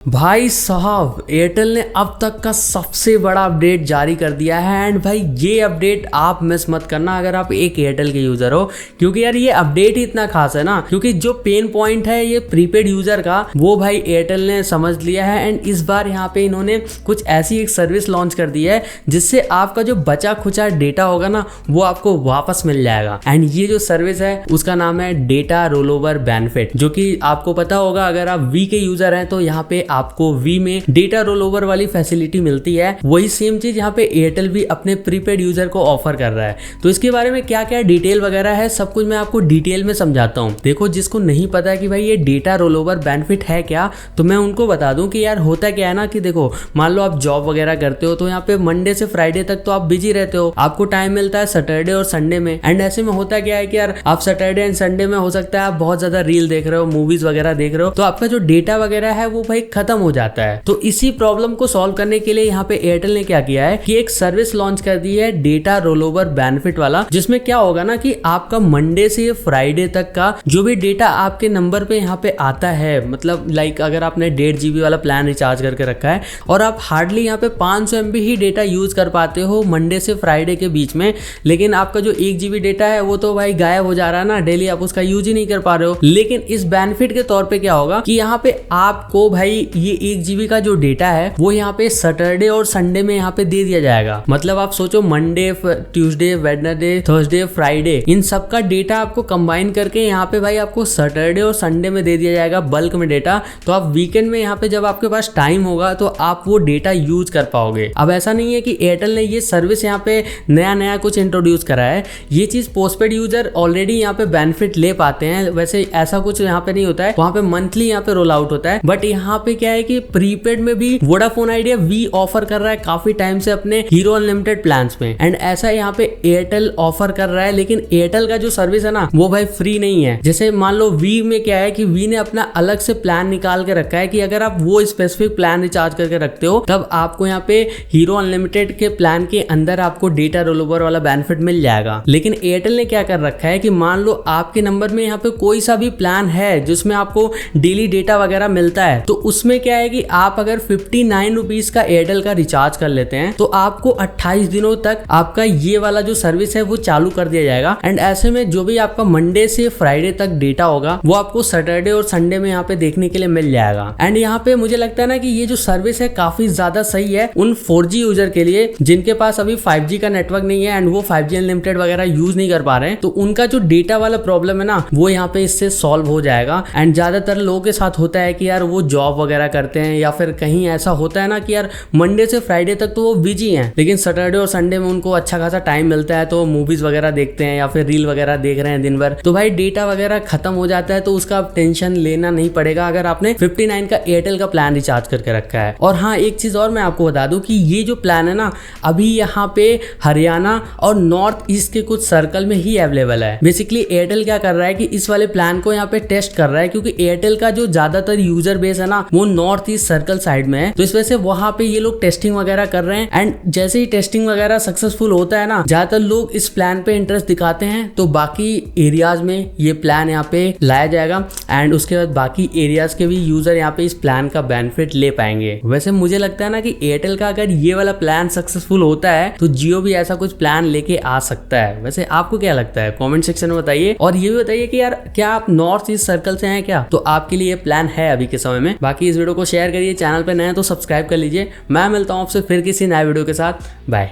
भाई साहब एयरटेल ने अब तक का सबसे बड़ा अपडेट जारी कर दिया है। एंड भाई ये अपडेट आप मिस मत करना अगर आप एक एयरटेल के यूजर हो, क्योंकि यार ये अपडेट ही इतना खास है ना। क्योंकि जो पेन पॉइंट है ये प्रीपेड यूजर का, वो भाई एयरटेल ने समझ लिया है। एंड इस बार यहाँ पे इन्होंने कुछ ऐसी एक सर्विस लॉन्च कर दी है जिससे आपका जो बचा खुचा डेटा होगा ना वो आपको वापस मिल जाएगा। एंड ये जो सर्विस है उसका नाम है डेटा रोलओवर बेनिफिट, जो कि आपको पता होगा अगर आप वी के यूजर हैं तो यहाँ पे आपको वी में डेटा रोल ओवर वाली फैसिलिटी मिलती है। वही सेम चीज यहाँ पे एयरटेल भी अपने प्रीपेड यूजर को ऑफर कर रहा है। तो इसके बारे में क्या क्या डिटेल वगैरह है सब कुछ मैं आपको डिटेल में समझाता हूँ। देखो, जिसको नहीं पता है कि भाई ये डेटा रोल ओवर बेनिफिट है क्या, तो मैं उनको बता दूं कि यार होता क्या है ना कि देखो, मान लो आप जॉब वगैरह करते हो तो यहाँ पे मंडे से फ्राइडे तक तो आप बिजी रहते हो, आपको टाइम मिलता है सैटरडे और संडे में। एंड ऐसे में होता क्या है कि यार आप सैटरडे एंड संडे में हो सकता है आप बहुत ज्यादा रील देख रहे हो, मूवीज वगैरह देख रहे हो, तो आपका जो डेटा वगैरह है वो भाई खत्म हो जाता है। तो इसी प्रॉब्लम को सॉल्व करने के लिए यहाँ पे एयरटेल ने क्या किया है कि एक सर्विस लॉन्च कर दी है डेटा रोलओवर बेनिफिट वाला, जिसमें क्या होगा ना कि आपका मंडे से फ्राइडे तक का जो भी डेटा आपके नंबर पे यहाँ पे आता है, मतलब लाइक अगर आपने 1.5 GB वाला प्लान रिचार्ज करके रखा है और आप हार्डली यहाँ पे 500 MB ही डेटा यूज कर पाते हो मंडे से फ्राइडे के बीच में, लेकिन आपका जो 1 GB डेटा है वो तो भाई गायब हो जा रहा है ना, डेली आप उसका यूज ही नहीं कर पा रहे हो। लेकिन इस बेनिफिट के तौर पे क्या होगा कि यहाँ पे आपको भाई ये 1 GB का जो डेटा है वो यहाँ पे सैटरडे और संडे में यहाँ पे दे दिया जाएगा। मतलब आप सोचो Monday, Tuesday, Wednesday, Thursday, Friday, इन सब का डेटा आपको कंबाइन करके यहाँ पे भाई आपको सैटरडे और संडे में दे दिया जाएगा बल्क में डेटा। तो आप वीकेंड में यहाँ पे जब आपके पास टाइम होगा तो आप वो डेटा यूज कर पाओगे। अब ऐसा नहीं है कि एयरटेल ने ये सर्विस यहाँ पे नया कुछ इंट्रोड्यूस करा है, ये चीज पोस्टपेड यूजर ऑलरेडी यहाँ पे बेनिफिट ले पाते हैं। वैसे ऐसा कुछ यहाँ पे नहीं होता है, वहाँ पे मंथली यहाँ पे रोल आउट होता है। बट यहाँ पे क्या है कि प्रीपेड में भी वोडाफोन आइडिया वी ऑफर कर रहा है काफी टाइम से अपने हीरो अनलिमिटेड प्लान्स में। एंड ऐसा यहाँ पे एयरटेल ऑफर कर रहा है, लेकिन एयरटेल का जो सर्विस है ना वो भाई फ्री नहीं है। जैसे मान लो वी में क्या है कि वी ने अपना अलग से प्लान निकाल के रखा है कि अगर आप वो स्पेसिफिक प्लान रिचार्ज करके रखते हो तब आपको यहाँ पे हीरो अनलिमिटेड के प्लान के अंदर आपको डेटा रोलओवर वाला बेनिफिट मिल जाएगा। लेकिन एयरटेल ने क्या कर रखा है कि मान लो आपके नंबर में यहाँ पे कोई सा भी प्लान है जिसमें आपको डेली डेटा वगैरह मिलता है, तो उसमें क्या है कि आप अगर 59 रुपीज का एयरटेल का रिचार्ज कर लेते हैं तो आपको 28 दिनों तक आपका ये वाला जो सर्विस है वो चालू कर दिया जाएगा। एंड ऐसे में जो भी आपका मंडे से फ्राइडे तक डेटा होगा वो आपको सैटरडे और संडे में यहाँ पे देखने के लिए मिल जाएगा। एंड यहाँ पे मुझे लगता है ना कि ये जो सर्विस है काफी ज्यादा सही है उन 4G यूजर के लिए जिनके पास अभी 5G का नेटवर्क नहीं है एंड वो 5G अनलिमिटेड वगैरह यूज नहीं कर पा रहे हैं। तो उनका जो डेटा वाला प्रॉब्लम है ना वो यहाँ पे इससे सॉल्व हो जाएगा। एंड ज्यादातर लोगों के साथ होता है कि यार वो जॉब वगैरह करते हैं या फिर कहीं ऐसा होता है ना कि यार मंडे से फ्राइडे तक तो वो बिजी हैं, लेकिन सैटरडे और संडे में उनको अच्छा खासा टाइम मिलता है तो मूवीज वगैरह देखते हैं या फिर रील वगैरह देख रहे हैं दिन भर, तो भाई डेटा वगैरह खत्म हो जाता है। तो उसका आप टेंशन लेना नहीं पड़ेगा अगर आपने 59 का एयरटेल का प्लान रिचार्ज करके रखा है। और हाँ, एक चीज और मैं आपको बता दूं कि ये जो प्लान है ना अभी यहाँ पे हरियाणा और नॉर्थ ईस्ट के कुछ सर्कल में ही अवेलेबल है। बेसिकली एयरटेल क्या कर रहा है कि इस वाले प्लान को यहाँ पे टेस्ट कर रहा है, क्योंकि एयरटेल का जो ज्यादातर यूजर बेस है ना वो नॉर्थ ईस्ट सर्कल साइड में है। तो इस वजह से वहां पे ये लोग टेस्टिंग वगैरह कर रहे हैं। एंड जैसे ही टेस्टिंग वगैरह सक्सेसफुल होता है ना, ज्यादातर लोग इस प्लान पे इंटरेस्ट दिखाते हैं तो बाकी एरियाज में ये प्लान यहाँ पे लाया जाएगा। एंड उसके बाद बाकी एरियाज के भी यूजर यहाँ पे इस प्लान का बेनिफिट ले पाएंगे। वैसे मुझे लगता है ना कि एयरटेल का अगर ये वाला प्लान सक्सेसफुल होता है तो जियो भी ऐसा कुछ प्लान लेके आ सकता है। वैसे आपको क्या लगता है कॉमेंट सेक्शन में बताइए। और ये भी बताइए कि यार क्या आप नॉर्थ ईस्ट सर्कल से हैं क्या, तो आपके लिए प्लान है अभी के समय में। बाकी इस वीडियो को शेयर करिए, चैनल पे नए हैं तो सब्सक्राइब कर लीजिए। मैं मिलता हूँ आपसे फिर किसी नए वीडियो के साथ। बाय।